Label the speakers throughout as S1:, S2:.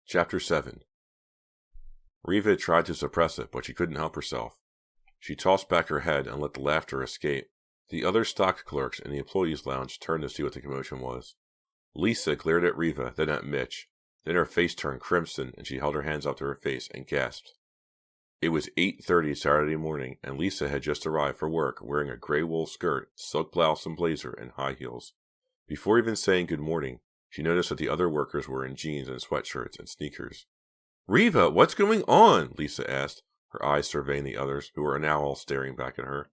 S1: Chapter 7. Riva tried to suppress it, but she couldn't help herself. She tossed back her head and let the laughter escape. The other stock clerks in the employees' lounge turned to see what the commotion was. Lisa glared at Riva, then at Mitch. Then her face turned crimson, and she held her hands up to her face and gasped. It was 8:30 Saturday morning, and Lisa had just arrived for work wearing a gray wool skirt, silk blouse and blazer, and high heels. Before even saying good morning, she noticed that the other workers were in jeans and sweatshirts and sneakers. "Riva, what's going on?" Lisa asked, her eyes surveying the others, who were now all staring back at her.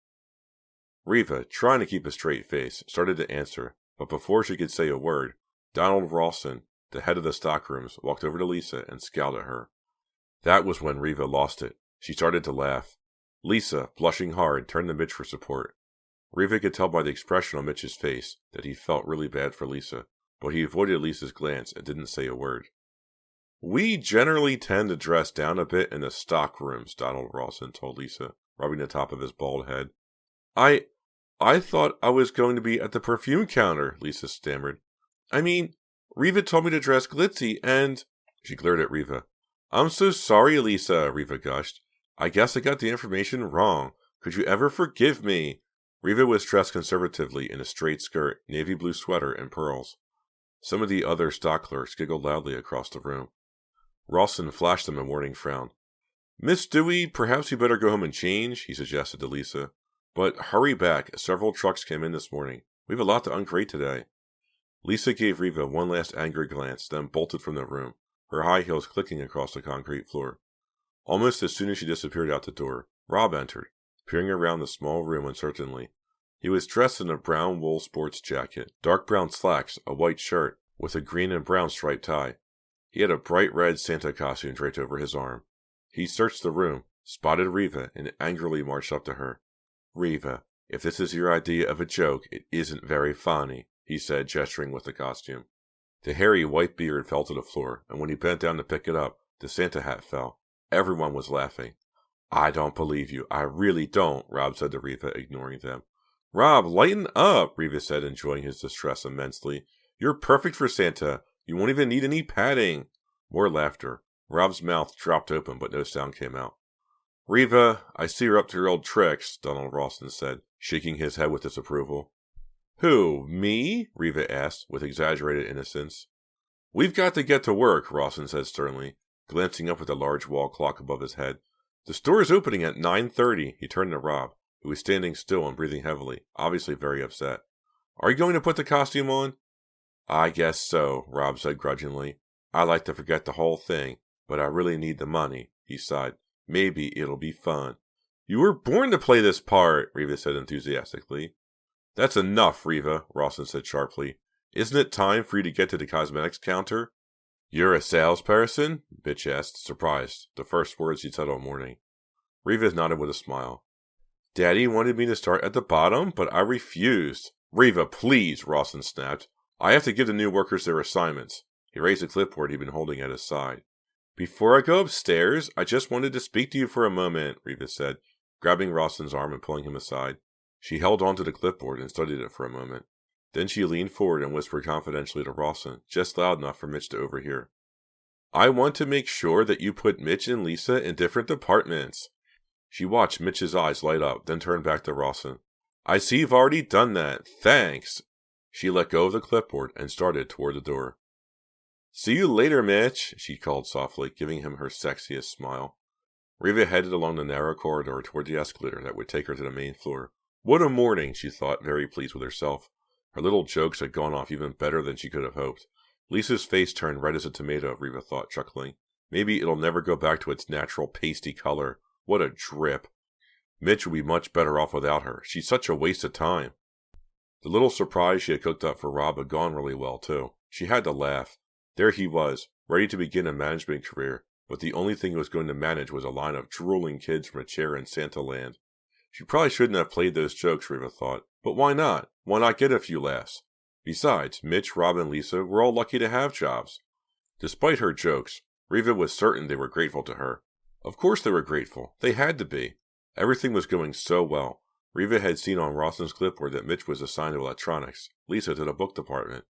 S1: Riva, trying to keep a straight face, started to answer, but before she could say a word, Donald Rawson, the head of the stockrooms, walked over to Lisa and scowled at her. That was when Riva lost it. She started to laugh. Lisa, blushing hard, turned to Mitch for support. Riva could tell by the expression on Mitch's face that he felt really bad for Lisa, but he avoided Lisa's glance and didn't say a word. "We generally tend to dress down a bit in the stock rooms," Donald Rawson told Lisa, rubbing the top of his bald head. I thought I was going to be at the perfume counter," Lisa stammered. "I mean, Riva told me to dress glitzy and—" She glared at Riva. "I'm so sorry, Lisa," Riva gushed. "I guess I got the information wrong. Could you ever forgive me?" Riva was dressed conservatively in a straight skirt, navy blue sweater, and pearls. Some of the other stock clerks giggled loudly across the room. Rawson flashed them a warning frown. "Miss Dewey, perhaps you better go home and change," he suggested to Lisa. "But hurry back. Several trucks came in this morning. We have a lot to uncrate today." Lisa gave Riva one last angry glance, then bolted from the room, her high heels clicking across the concrete floor. Almost as soon as she disappeared out the door, Rob entered, peering around the small room uncertainly. He was dressed in a brown wool sports jacket, dark brown slacks, a white shirt, with a green and brown striped tie. He had a bright red Santa costume draped over his arm. He searched the room, spotted Riva, and angrily marched up to her. "Riva, if this is your idea of a joke, it isn't very funny," he said, gesturing with the costume. The hairy white beard fell to the floor, and when he bent down to pick it up, the Santa hat fell. Everyone was laughing. "I don't believe you. I really don't," Rob said to Riva, ignoring them. "Rob, lighten up," Riva said, enjoying his distress immensely. "You're perfect for Santa. You won't even need any padding." More laughter. Rob's mouth dropped open, but no sound came out. "Riva, I see you're up to your old tricks," Donald Rawson said, shaking his head with disapproval. "Who, me?" Riva asked, with exaggerated innocence. "We've got to get to work," Rawson said sternly, glancing up at the large wall clock above his head. "The store is opening at 9:30. He turned to Rob, who was standing still and breathing heavily, obviously very upset. "Are you going to put the costume on?" "I guess so," Rob said grudgingly. "I like to forget the whole thing, but I really need the money," he sighed. "Maybe it'll be fun." "You were born to play this part," Riva said enthusiastically. "That's enough, Riva," Rawson said sharply. "Isn't it time for you to get to the cosmetics counter?" "You're a salesperson?" Bitch asked, surprised, the first words he said all morning. Riva nodded with a smile. "Daddy wanted me to start at the bottom, but I refused." "Riva, please," Rawson snapped. "I have to give the new workers their assignments." He raised the clipboard he'd been holding at his side. "Before I go upstairs, I just wanted to speak to you for a moment," Riva said, grabbing Rawson's arm and pulling him aside. She held onto the clipboard and studied it for a moment. Then she leaned forward and whispered confidentially to Rawson, just loud enough for Mitch to overhear. "I want to make sure that you put Mitch and Lisa in different departments." She watched Mitch's eyes light up, then turned back to Rawson. "I see you've already done that. Thanks." She let go of the clipboard and started toward the door. "See you later, Mitch," she called softly, giving him her sexiest smile. Riva headed along the narrow corridor toward the escalator that would take her to the main floor. What a morning, she thought, very pleased with herself. Her little jokes had gone off even better than she could have hoped. Lisa's face turned red as a tomato, Riva thought, chuckling. Maybe it'll never go back to its natural pasty color. What a drip. Mitch would be much better off without her. She's such a waste of time. The little surprise she had cooked up for Rob had gone really well, too. She had to laugh. There he was, ready to begin a management career, but the only thing he was going to manage was a line of drooling kids from a chair in Santa Land. She probably shouldn't have played those jokes, Riva thought, but why not? Why not get a few laughs? Besides, Mitch, Rob, and Lisa were all lucky to have jobs. Despite her jokes, Riva was certain they were grateful to her. Of course they were grateful. They had to be. Everything was going so well. Riva had seen on Rawson's clipboard that Mitch was assigned to electronics, Lisa to the book department.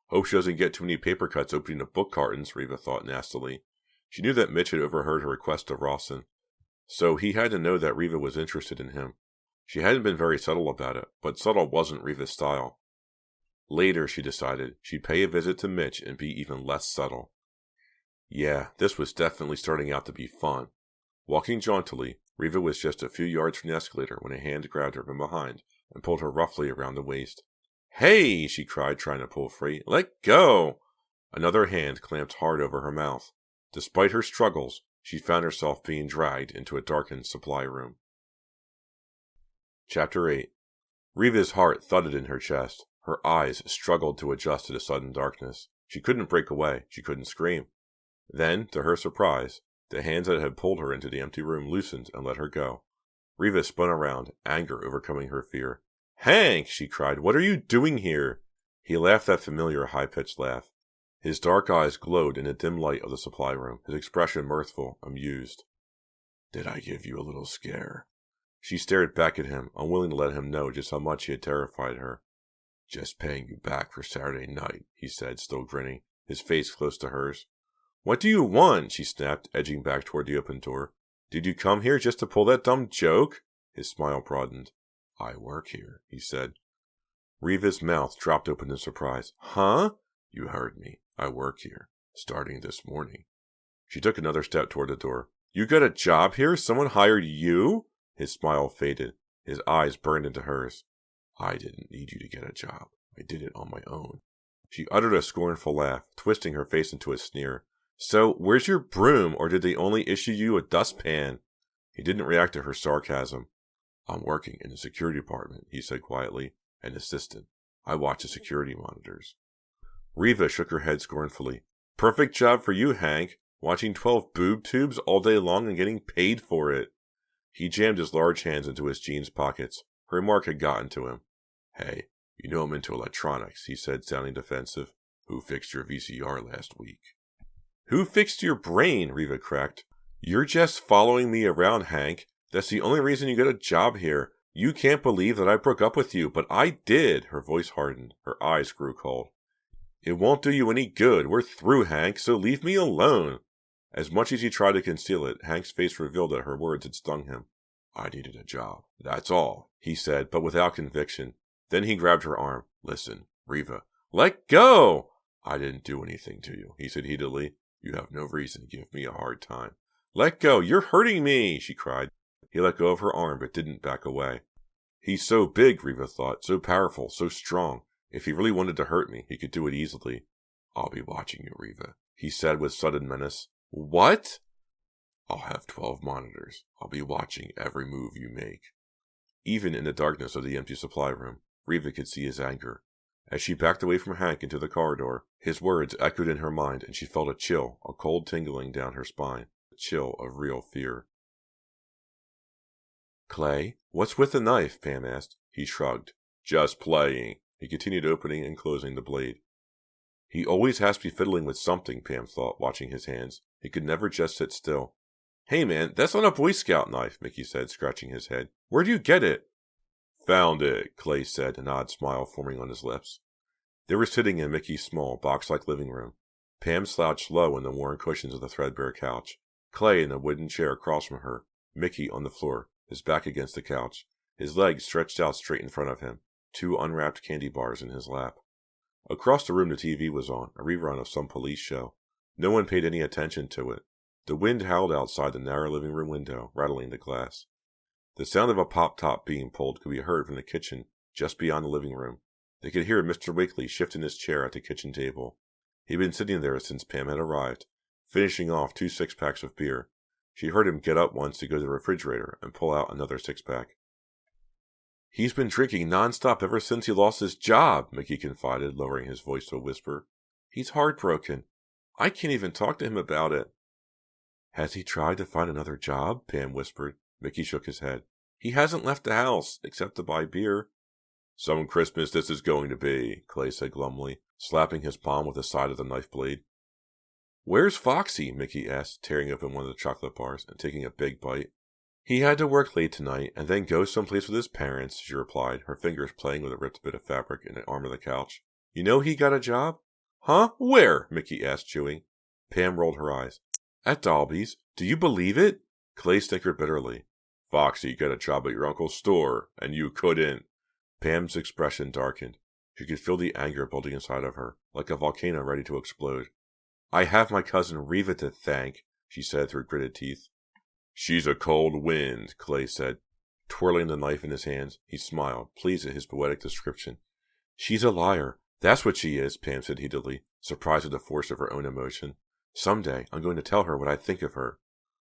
S1: Hope she doesn't get too many paper cuts opening the book cartons, Riva thought nastily. She knew that Mitch had overheard her request to Rawson, so he had to know that Riva was interested in him. She hadn't been very subtle about it, but subtle wasn't Riva's style. Later, she decided, she'd pay a visit to Mitch and be even less subtle. Yeah, this was definitely starting out to be fun. Walking jauntily, Riva was just a few yards from the escalator when a hand grabbed her from behind and pulled her roughly around the waist. "Hey!" she cried, trying to pull free. "Let go!" Another hand clamped hard over her mouth. Despite her struggles, she found herself being dragged into a darkened supply room. Chapter 8. Riva's heart thudded in her chest. Her eyes struggled to adjust to the sudden darkness. She couldn't break away. She couldn't scream. Then, to her surprise, the hands that had pulled her into the empty room loosened and let her go. Riva spun around, anger overcoming her fear. "Hank!" she cried. "What are you doing here?" He laughed that familiar high-pitched laugh. His dark eyes glowed in the dim light of the supply room, his expression mirthful, amused. "Did I give you a little scare?" She stared back at him, unwilling to let him know just how much he had terrified her. "Just paying you back for Saturday night," he said, still grinning, his face close to hers. "What do you want?" she snapped, edging back toward the open door. "Did you come here just to pull that dumb joke?" His smile broadened. "I work here," he said. Riva's mouth dropped open in surprise. "Huh?" "You heard me. I work here, starting this morning." She took another step toward the door. "You got a job here? Someone hired you?" His smile faded. His eyes burned into hers. "I didn't need you to get a job. I did it on my own." She uttered a scornful laugh, twisting her face into a sneer. "So, where's your broom, or did they only issue you a dustpan?" He didn't react to her sarcasm. "I'm working in the security department," he said quietly. "An assistant. I watch the security monitors." Riva shook her head scornfully. "Perfect job for you, Hank. Watching 12 boob tubes all day long and getting paid for it." He jammed his large hands into his jeans pockets. Her remark had gotten to him. "Hey, you know I'm into electronics," he said, sounding defensive. "Who fixed your VCR last week?" "Who fixed your brain?" Riva cracked. "You're just following me around, Hank. That's the only reason you got a job here. You can't believe that I broke up with you, but I did." Her voice hardened. Her eyes grew cold. "It won't do you any good. We're through, Hank, so leave me alone." As much as he tried to conceal it, Hank's face revealed that her words had stung him. "I needed a job. That's all," he said, but without conviction. Then he grabbed her arm. "Listen, Riva." "Let go!" "I didn't do anything to you," he said heatedly. "You have no reason to give me a hard time." "Let go! You're hurting me!" she cried. He let go of her arm, but didn't back away. He's so big, Riva thought, so powerful, so strong. If he really wanted to hurt me, he could do it easily. "I'll be watching you, Riva," he said with sudden menace. "What?" "I'll have 12 monitors. I'll be watching every move you make." Even in the darkness of the empty supply room, Riva could see his anger. As she backed away from Hank into the corridor, his words echoed in her mind, and she felt a chill, a cold tingling down her spine, a chill of real fear. "Clay, what's with the knife?" Pam asked. He shrugged. "Just playing." He continued opening and closing the blade. He always has to be fiddling with something, Pam thought, watching his hands. He could never just sit still. "Hey man, that's not a Boy Scout knife," Mickey said, scratching his head. "Where'd you get it?" "Found it," Clay said, an odd smile forming on his lips. They were sitting in Mickey's small, box-like living room. Pam slouched low in the worn cushions of the threadbare couch. Clay in a wooden chair across from her. Mickey on the floor, his back against the couch, his legs stretched out straight in front of him, 2 unwrapped candy bars in his lap. Across the room the TV was on, a rerun of some police show. No one paid any attention to it. The wind howled outside the narrow living room window, rattling the glass. The sound of a pop-top being pulled could be heard from the kitchen, just beyond the living room. They could hear Mr. Wakely shift in his chair at the kitchen table. He'd been sitting there since Pam had arrived, finishing off 2 six-packs of beer. She heard him get up once to go to the refrigerator and pull out another 6-pack. "He's been drinking non-stop ever since he lost his job," Mickey confided, lowering his voice to a whisper. "He's heartbroken. I can't even talk to him about it." "Has he tried to find another job?" Pam whispered. Mickey shook his head. "He hasn't left the house, except to buy beer." "Some Christmas this is going to be," Clay said glumly, slapping his palm with the side of the knife blade. "Where's Foxy?" Mickey asked, tearing open one of the chocolate bars and taking a big bite. "He had to work late tonight and then go someplace with his parents," she replied, her fingers playing with a ripped bit of fabric in the arm of the couch. "You know he got a job?" "Huh? Where?" Mickey asked, chewing. Pam rolled her eyes. At Dalby's? Do you believe it? Clay snickered bitterly. Foxy got a job at your uncle's store, and you couldn't. Pam's expression darkened. She could feel the anger building inside of her, like a volcano ready to explode. I have my cousin Riva to thank, she said through gritted teeth. She's a cold wind, Clay said. Twirling the knife in his hands, he smiled, pleased at his poetic description. She's a liar. That's what she is, Pam said heatedly, surprised at the force of her own emotion. Someday I'm going to tell her what I think of her.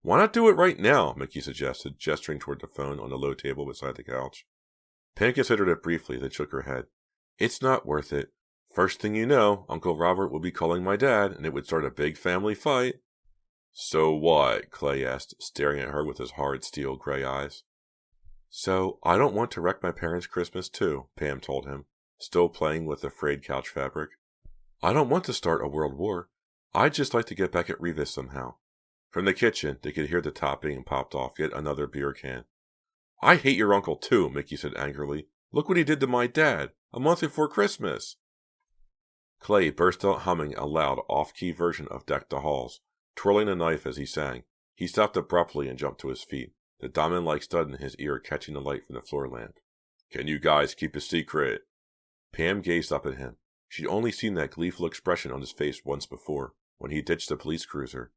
S1: Why not do it right now, Mickey suggested, gesturing toward the phone on the low table beside the couch. Pam considered it briefly, then shook her head. It's not worth it. First thing you know, Uncle Robert will be calling my dad, and it would start a big family fight. So what? Clay asked, staring at her with his hard steel gray eyes. So, I don't want to wreck my parents' Christmas too, Pam told him, still playing with the frayed couch fabric. I don't want to start a world war. I'd just like to get back at Revis somehow. From the kitchen, they could hear the top being popped off yet another beer can. I hate your uncle too, Mickey said angrily. Look what he did to my dad, a month before Christmas. Clay burst out humming a loud, off-key version of Deck the Halls, twirling a knife as he sang. He stopped abruptly and jumped to his feet, the diamond-like stud in his ear catching the light from the floor lamp. Can you guys keep a secret? Pam gazed up at him. She'd only seen that gleeful expression on his face once before, when he ditched the police cruiser.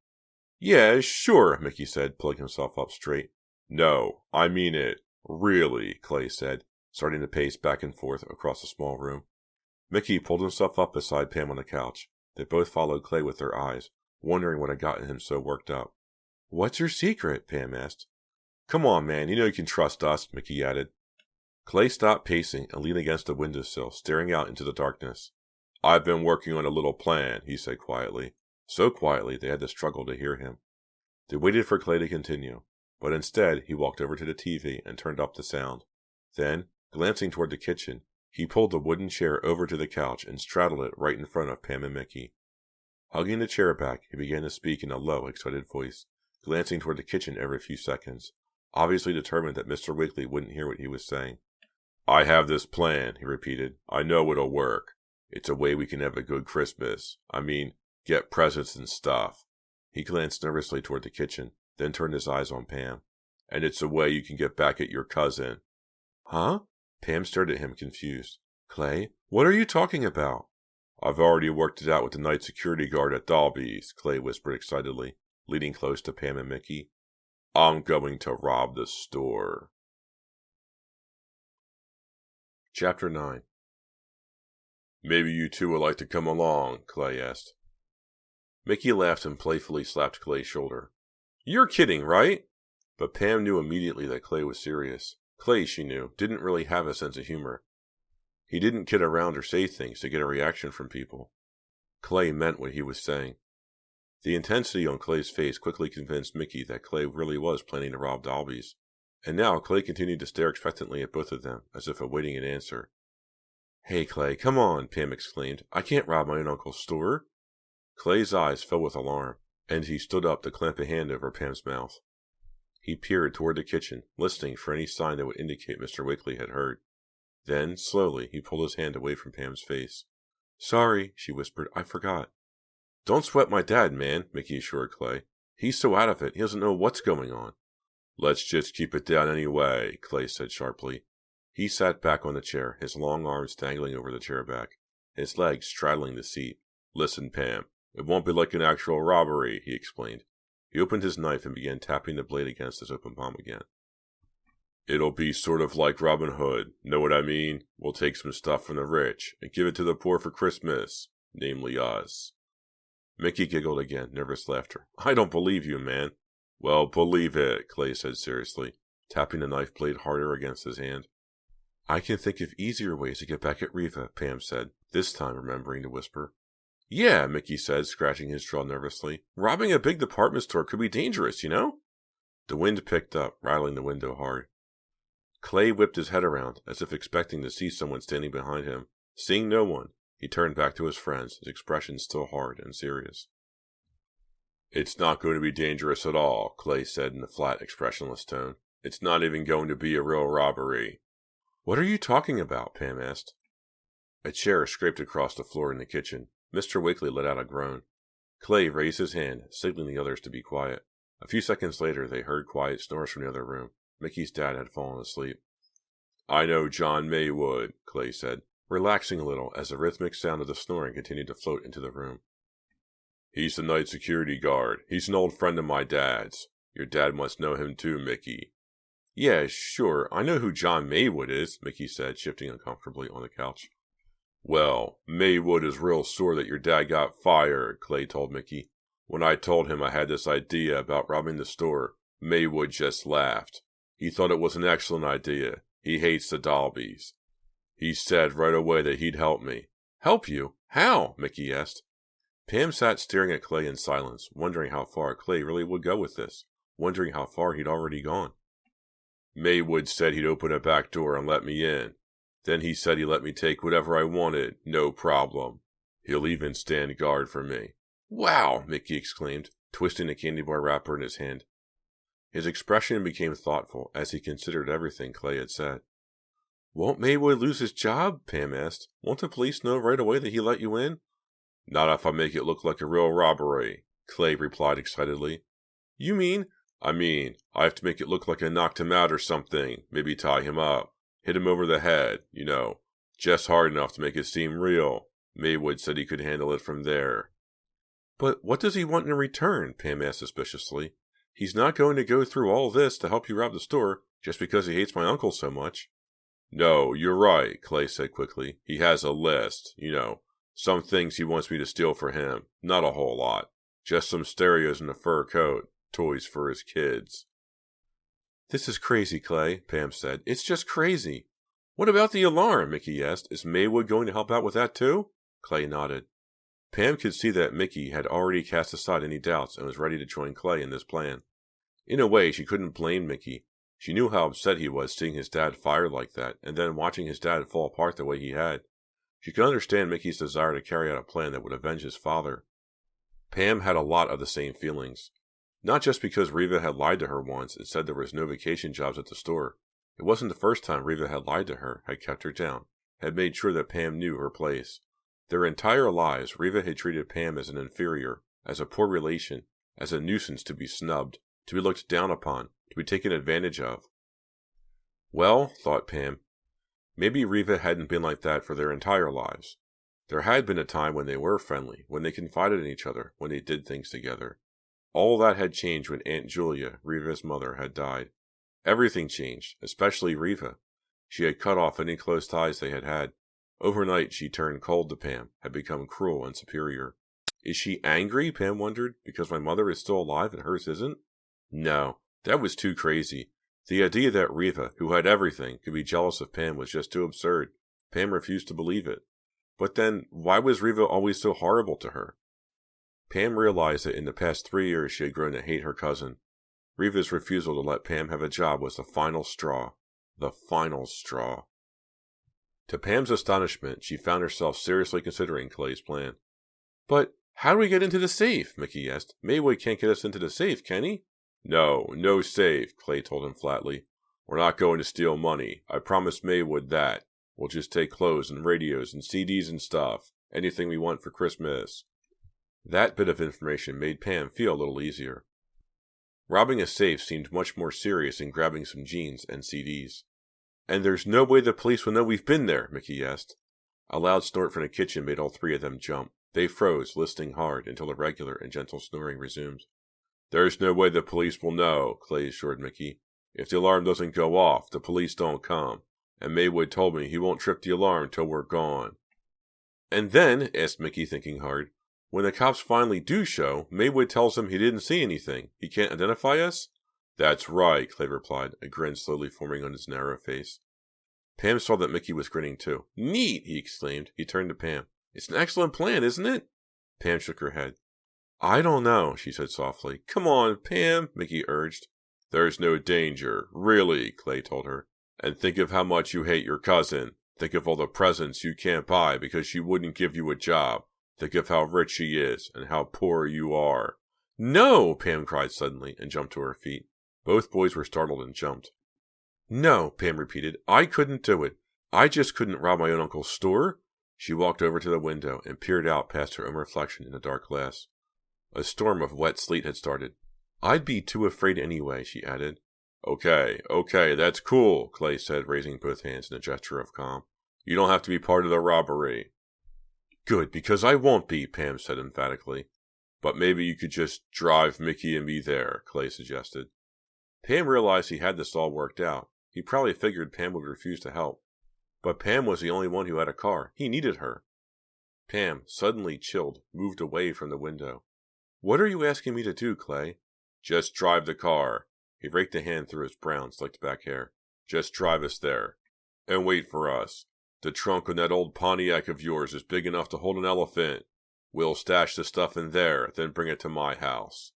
S1: Yeah, sure, Mickey said, pulling himself up straight. No, I mean it. Really, Clay said, starting to pace back and forth across the small room. Mickey pulled himself up beside Pam on the couch. They both followed Clay with their eyes, wondering what had gotten him so worked up. What's your secret? Pam asked. Come on, man, you know you can trust us, Mickey added. Clay stopped pacing and leaned against the windowsill, staring out into the darkness. I've been working on a little plan, he said quietly. So quietly they had to struggle to hear him. They waited for Clay to continue, but instead he walked over to the TV and turned up the sound. Then, glancing toward the kitchen, he pulled the wooden chair over to the couch and straddled it right in front of Pam and Mickey. Hugging the chair back, he began to speak in a low, excited voice, glancing toward the kitchen every few seconds, obviously determined that Mr. Wiggly wouldn't hear what he was saying. I have this plan, he repeated. I know it'll work. It's a way we can have a good Christmas. I mean, get presents and stuff. He glanced nervously toward the kitchen, then turned his eyes on Pam. And it's a way you can get back at your cousin. Huh? Pam stared at him, confused. Clay, what are you talking about? I've already worked it out with the night security guard at Dalby's, Clay whispered excitedly, leaning close to Pam and Mickey. I'm going to rob the store. Chapter 9. Maybe you two would like to come along, Clay asked. Mickey laughed and playfully slapped Clay's shoulder. You're kidding, right? But Pam knew immediately that Clay was serious. Clay, she knew, didn't really have a sense of humor. He didn't kid around or say things to get a reaction from people. Clay meant what he was saying. The intensity on Clay's face quickly convinced Mickey that Clay really was planning to rob Dalby's. And now Clay continued to stare expectantly at both of them, as if awaiting an answer. Hey, Clay, come on, Pam exclaimed. I can't rob my own uncle's store. Clay's eyes filled with alarm, and he stood up to clamp a hand over Pam's mouth. He peered toward the kitchen, listening for any sign that would indicate Mr. Wiggly had heard. Then, slowly, he pulled his hand away from Pam's face. Sorry, she whispered. I forgot. Don't sweat my dad, man, Mickey assured Clay. He's so out of it, he doesn't know what's going on. Let's just keep it down anyway, Clay said sharply. He sat back on the chair, his long arms dangling over the chair back, his legs straddling the seat. Listen, Pam, it won't be like an actual robbery, he explained. He opened his knife and began tapping the blade against his open palm again. It'll be sort of like Robin Hood, know what I mean? We'll take some stuff from the rich and give it to the poor for Christmas, namely us. Mickey giggled again, nervous laughter. I don't believe you, man. Well, believe it, Clay said seriously, tapping the knife blade harder against his hand. I can think of easier ways to get back at Riva, Pam said, this time remembering to whisper. Yeah, Mickey said, scratching his jaw nervously. Robbing a big department store could be dangerous, you know? The wind picked up, rattling the window hard. Clay whipped his head around, as if expecting to see someone standing behind him. Seeing no one, he turned back to his friends, his expression still hard and serious. It's not going to be dangerous at all, Clay said in a flat, expressionless tone. It's not even going to be a real robbery. What are you talking about? Pam asked. A chair scraped across the floor in the kitchen. Mr. Wiggly let out a groan. Clay raised his hand, signaling the others to be quiet. A few seconds later, they heard quiet snores from the other room. Mickey's dad had fallen asleep. I know John Maywood, Clay said, relaxing a little as the rhythmic sound of the snoring continued to float into the room. He's the night security guard. He's an old friend of my dad's. Your dad must know him too, Mickey. Yeah, sure, I know who John Maywood is, Mickey said, shifting uncomfortably on the couch. Well, Maywood is real sore that your dad got fired, Clay told Mickey. When I told him I had this idea about robbing the store, Maywood just laughed. He thought it was an excellent idea. He hates the Dalbys. He said right away that he'd help me. Help you? How? Mickey asked. Pam sat staring at Clay in silence, wondering how far Clay really would go with this, wondering how far he'd already gone. Maywood said he'd open a back door and let me in. Then he said he'd let me take whatever I wanted, no problem. He'll even stand guard for me. Wow! Mickey exclaimed, twisting the candy bar wrapper in his hand. His expression became thoughtful as he considered everything Clay had said. Won't Maywood lose his job? Pam asked. Won't the police know right away that he let you in? Not if I make it look like a real robbery, Clay replied excitedly. You mean? I have to make it look like I knocked him out or something, maybe tie him up, hit him over the head, just hard enough to make it seem real. Maywood said he could handle it from there. But what does he want in return? Pam asked suspiciously. He's not going to go through all this to help you rob the store just because he hates my uncle so much. No, you're right, Clay said quickly. He has a list, some things he wants me to steal for him. Not a whole lot. Just some stereos and a fur coat. Toys for his kids. This is crazy, Clay, Pam said. It's just crazy. What about the alarm? Mickey asked. Is Maywood going to help out with that too? Clay nodded. Pam could see that Mickey had already cast aside any doubts and was ready to join Clay in this plan. In a way, she couldn't blame Mickey. She knew how upset he was seeing his dad fired like that, and then watching his dad fall apart the way he had. She could understand Mickey's desire to carry out a plan that would avenge his father. Pam had a lot of the same feelings. Not just because Reva had lied to her once and said there was no vacation jobs at the store. It wasn't the first time Reva had lied to her, had kept her down, had made sure that Pam knew her place. Their entire lives, Reva had treated Pam as an inferior, as a poor relation, as a nuisance to be snubbed, to be looked down upon, to be taken advantage of. Well, thought Pam, maybe Reva hadn't been like that for their entire lives. There had been a time when they were friendly, when they confided in each other, when they did things together. All that had changed when Aunt Julia, Reva's mother, had died. Everything changed, especially Reva. She had cut off any close ties they had had. Overnight, she turned cold to Pam, had become cruel and superior. Is she angry, Pam wondered, because my mother is still alive and hers isn't? No, that was too crazy. The idea that Reva, who had everything, could be jealous of Pam was just too absurd. Pam refused to believe it. But then, why was Reva always so horrible to her? Pam realized that in the past 3 years she had grown to hate her cousin. Reva's refusal to let Pam have a job was the final straw. The final straw. To Pam's astonishment, she found herself seriously considering Clay's plan. But how do we get into the safe? Mickey asked. Maywood can't get us into the safe, can he? No safe, Clay told him flatly. We're not going to steal money. I promised Maywood that. We'll just take clothes and radios and CDs and stuff. Anything we want for Christmas. That bit of information made Pam feel a little easier. Robbing a safe seemed much more serious than grabbing some jeans and CDs. And there's no way the police will know we've been there, Mickey asked. A loud snort from the kitchen made all three of them jump. They froze, listening hard, until the regular and gentle snoring resumed. There's no way the police will know, Clay assured Mickey. If the alarm doesn't go off, the police don't come. And Maywood told me he won't trip the alarm till we're gone. And then, asked Mickey, thinking hard, when the cops finally do show, Maywood tells them he didn't see anything. He can't identify us? That's right, Clay replied, a grin slowly forming on his narrow face. Pam saw that Mickey was grinning too. Neat, he exclaimed. He turned to Pam. It's an excellent plan, isn't it? Pam shook her head. I don't know, she said softly. Come on, Pam, Mickey urged. There's no danger, really, Clay told her. And think of how much you hate your cousin. Think of all the presents you can't buy because she wouldn't give you a job. Think of how rich she is and how poor you are. No, Pam cried suddenly and jumped to her feet. Both boys were startled and jumped. No, Pam repeated. I couldn't do it. I just couldn't rob my own uncle's store. She walked over to the window and peered out past her own reflection in the dark glass. A storm of wet sleet had started. I'd be too afraid anyway, she added. Okay, that's cool, Clay said, raising both hands in a gesture of calm. You don't have to be part of the robbery. Good, because I won't be, Pam said emphatically. But maybe you could just drive Mickey and me there, Clay suggested. Pam realized he had this all worked out. He probably figured Pam would refuse to help. But Pam was the only one who had a car. He needed her. Pam, suddenly chilled, moved away from the window. What are you asking me to do, Clay? Just drive the car. He raked a hand through his brown, slicked back hair. Just drive us there. And wait for us. The trunk on that old Pontiac of yours is big enough to hold an elephant. We'll stash the stuff in there, then bring it to my house.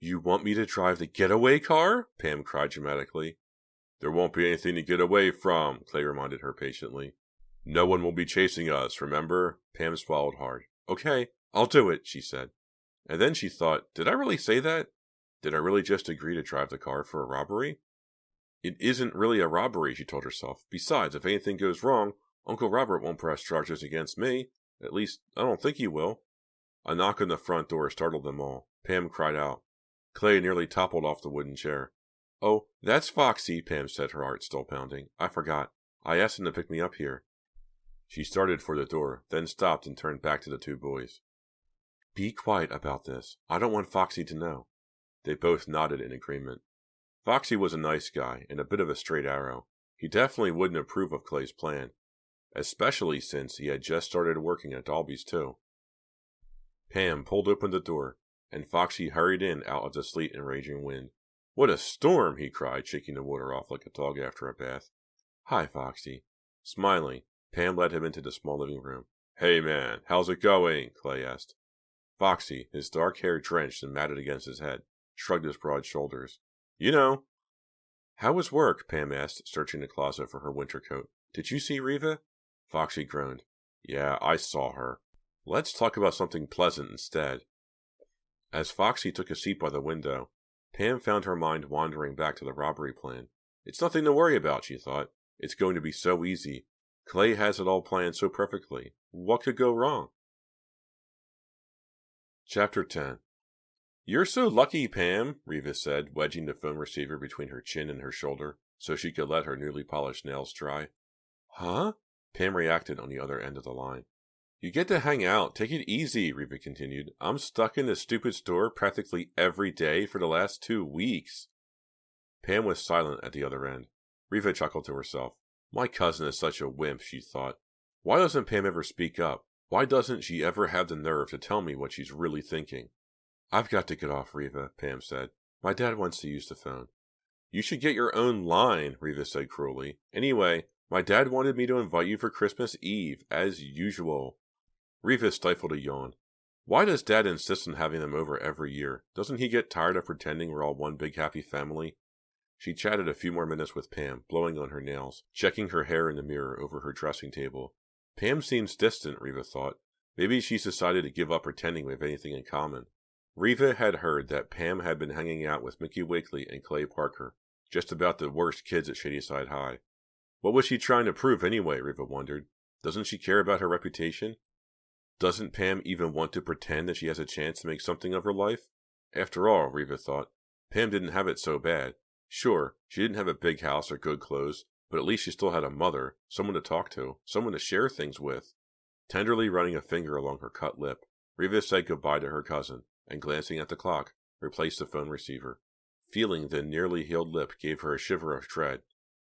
S1: You want me to drive the getaway car? Pam cried dramatically. There won't be anything to get away from, Clay reminded her patiently. No one will be chasing us, remember? Pam swallowed hard. Okay, I'll do it, she said. And then she thought, did I really say that? Did I really just agree to drive the car for a robbery? It isn't really a robbery, she told herself. Besides, if anything goes wrong, Uncle Robert won't press charges against me. At least, I don't think he will. A knock on the front door startled them all. Pam cried out. Clay nearly toppled off the wooden chair. Oh, that's Foxy, Pam said, her heart still pounding. I forgot. I asked him to pick me up here. She started for the door, then stopped and turned back to the two boys. Be quiet about this. I don't want Foxy to know. They both nodded in agreement. Foxy was a nice guy and a bit of a straight arrow. He definitely wouldn't approve of Clay's plan, especially since he had just started working at Dalby's too. Pam pulled open the door, and Foxy hurried in out of the sleet and raging wind. What a storm, he cried, shaking the water off like a dog after a bath. Hi, Foxy. Smiling, Pam led him into the small living room. Hey, man, how's it going? Clay asked. Foxy, his dark hair drenched and matted against his head, shrugged his broad shoulders. You know. How was work? Pam asked, searching the closet for her winter coat. Did you see Riva? Foxy groaned. Yeah, I saw her. Let's talk about something pleasant instead. As Foxy took a seat by the window, Pam found her mind wandering back to the robbery plan. It's nothing to worry about, she thought. It's going to be so easy. Clay has it all planned so perfectly. What could go wrong? Chapter 10. You're so lucky, Pam, Riva said, wedging the phone receiver between her chin and her shoulder so she could let her newly polished nails dry. Huh? Pam reacted on the other end of the line. You get to hang out. Take it easy, Riva continued. I'm stuck in this stupid store practically every day for the last 2 weeks. Pam was silent at the other end. Riva chuckled to herself. My cousin is such a wimp, she thought. Why doesn't Pam ever speak up? Why doesn't she ever have the nerve to tell me what she's really thinking? I've got to get off, Riva, Pam said. My dad wants to use the phone. You should get your own line, Riva said cruelly. Anyway, my dad wanted me to invite you for Christmas Eve, as usual. Riva stifled a yawn. Why does Dad insist on having them over every year? Doesn't he get tired of pretending we're all one big happy family? She chatted a few more minutes with Pam, blowing on her nails, checking her hair in the mirror over her dressing table. Pam seems distant, Riva thought. Maybe she's decided to give up pretending we have anything in common. Riva had heard that Pam had been hanging out with Mickey Wakely and Clay Parker, just about the worst kids at Shadyside High. What was she trying to prove anyway, Riva wondered. Doesn't she care about her reputation? Doesn't Pam even want to pretend that she has a chance to make something of her life? After all, Riva thought, Pam didn't have it so bad. Sure, she didn't have a big house or good clothes, but at least she still had a mother, someone to talk to, someone to share things with. Tenderly running a finger along her cut lip, Riva said goodbye to her cousin, and glancing at the clock, replaced the phone receiver. Feeling the nearly healed lip gave her a shiver of dread,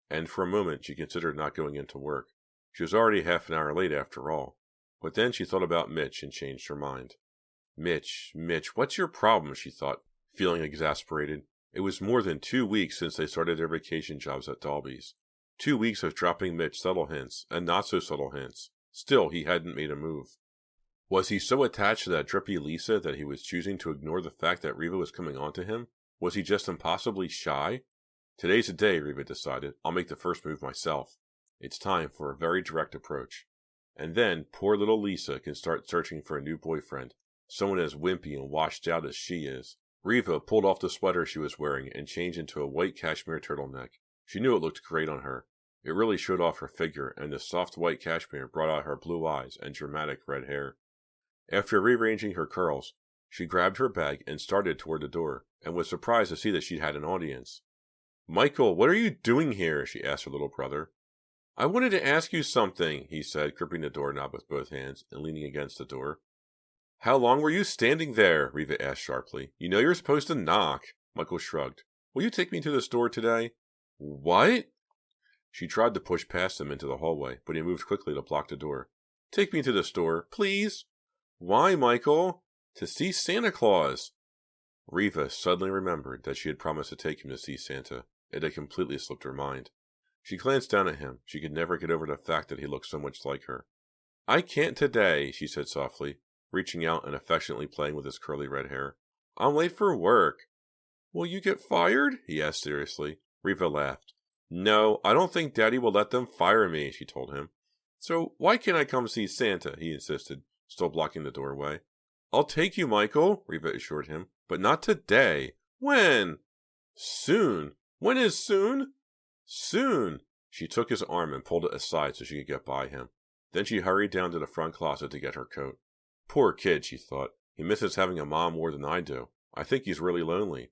S1: and for a moment she considered not going into work. She was already half an hour late after all. But then she thought about Mitch and changed her mind. Mitch, what's your problem? She thought, feeling exasperated. It was more than 2 weeks since they started their vacation jobs at Dalby's. 2 weeks of dropping Mitch subtle hints, and not so subtle hints. Still, he hadn't made a move. Was he so attached to that drippy Lisa that he was choosing to ignore the fact that Riva was coming on to him? Was he just impossibly shy? Today's the day, Riva decided. I'll make the first move myself. It's time for a very direct approach. And then, poor little Lisa can start searching for a new boyfriend, someone as wimpy and washed out as she is. Riva pulled off the sweater she was wearing and changed into a white cashmere turtleneck. She knew it looked great on her. It really showed off her figure, and the soft white cashmere brought out her blue eyes and dramatic red hair. After rearranging her curls, She grabbed her bag and started toward the door, and was surprised to see that she'd had an audience. "Michael, what are you doing here?" she asked her little brother. "I wanted to ask you something," he said, gripping the doorknob with both hands and leaning against the door. "How long were you standing there?" Riva asked sharply. "You know you're supposed to knock." Michael shrugged. "Will you take me to the store today?" "What?" She tried to push past him into the hallway, but he moved quickly to block the door. "Take me to the store, please." "Why, Michael?" "To see Santa Claus." Riva suddenly remembered that she had promised to take him to see Santa. It had completely slipped her mind. She glanced down at him. She could never get over the fact that he looked so much like her. "I can't today," she said softly, reaching out and affectionately playing with his curly red hair. "I'm late for work." "Will you get fired?" he asked seriously. Riva laughed. "No, I don't think Daddy will let them fire me," she told him. "So why can't I come see Santa?" he insisted, still blocking the doorway. "I'll take you, Michael," Riva assured him, "but not today." "When?" "Soon." "When is soon?" "Soon." She took his arm and pulled it aside so she could get by him. Then she hurried down to the front closet to get her coat. "Poor kid," she thought. "He misses having a mom more than I do. I think he's really lonely."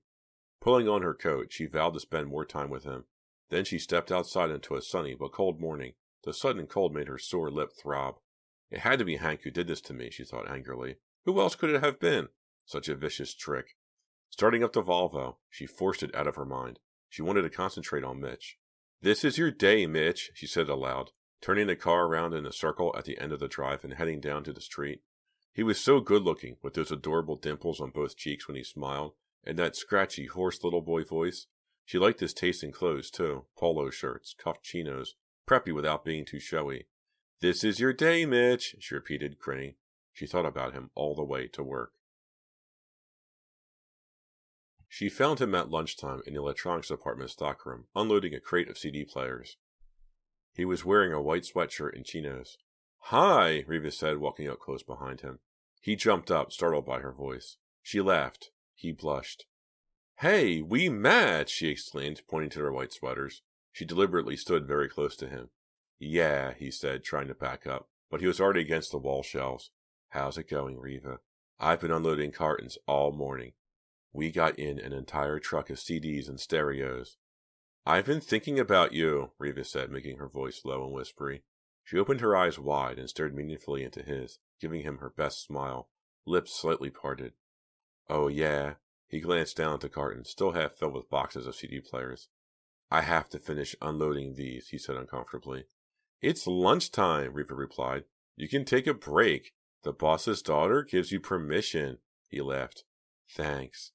S1: Pulling on her coat, she vowed to spend more time with him. Then she stepped outside into a sunny but cold morning. The sudden cold made her sore lip throb. "It had to be Hank who did this to me," she thought angrily. "Who else could it have been? Such a vicious trick." Starting up the Volvo, she forced it out of her mind. She wanted to concentrate on Mitch. "This is your day, Mitch," she said aloud, turning the car around in a circle at the end of the drive and heading down to the street. He was so good-looking, with those adorable dimples on both cheeks when he smiled, and that scratchy, hoarse little boy voice. She liked his taste in clothes, too. Polo shirts, cuffed chinos, preppy without being too showy. "This is your day, Mitch," she repeated, grinning. She thought about him all the way to work. She found him at lunchtime in the electronics department stockroom, unloading a crate of CD players. He was wearing a white sweatshirt and chinos. "Hi," Reva said, walking up close behind him. He jumped up, startled by her voice. She laughed. He blushed. "Hey, we match!" she exclaimed, pointing to their white sweaters. She deliberately stood very close to him. "Yeah," he said, trying to back up, but he was already against the wall shelves. "How's it going, Reva?" "I've been unloading cartons all morning. We got in an entire truck of CDs and stereos." "I've been thinking about you," Reva said, making her voice low and whispery. She opened her eyes wide and stared meaningfully into his, giving him her best smile, lips slightly parted. "Oh, yeah." He glanced down at the carton, still half filled with boxes of CD players. "I have to finish unloading these," he said uncomfortably. "It's lunchtime," Reva replied. "You can take a break. The boss's daughter gives you permission." He laughed. "Thanks."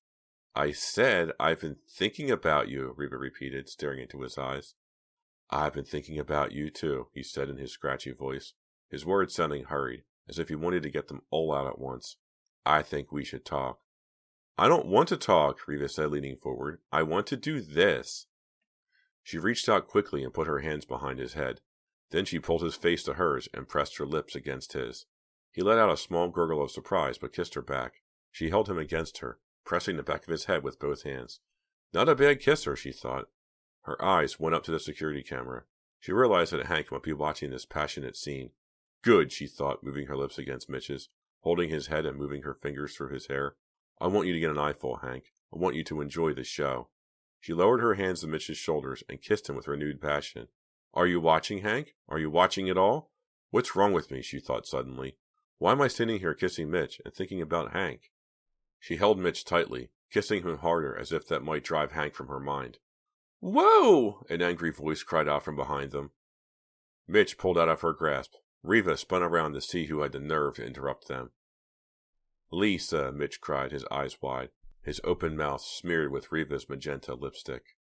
S1: "I said I've been thinking about you," Reva repeated, staring into his eyes. "I've been thinking about you, too," he said in his scratchy voice, his words sounding hurried, as if he wanted to get them all out at once. "I think we should talk." "I don't want to talk," Reva said, leaning forward. "I want to do this." She reached out quickly and put her hands behind his head. Then she pulled his face to hers and pressed her lips against his. He let out a small gurgle of surprise, but kissed her back. She held him against her, pressing the back of his head with both hands. Not a bad kisser, she thought. Her eyes went up to the security camera. She realized that Hank might be watching this passionate scene. "Good," she thought, moving her lips against Mitch's, holding his head and moving her fingers through his hair. "I want you to get an eyeful, Hank. I want you to enjoy the show." She lowered her hands to Mitch's shoulders and kissed him with renewed passion. "Are you watching, Hank? Are you watching at all?" "What's wrong with me?" she thought suddenly. "Why am I standing here kissing Mitch and thinking about Hank?" She held Mitch tightly, kissing him harder as if that might drive Hank from her mind. "Whoa!" an angry voice cried out from behind them. Mitch pulled out of her grasp. Reva spun around to see who had the nerve to interrupt them. "Lisa," Mitch cried, his eyes wide, his open mouth smeared with Reva's magenta lipstick.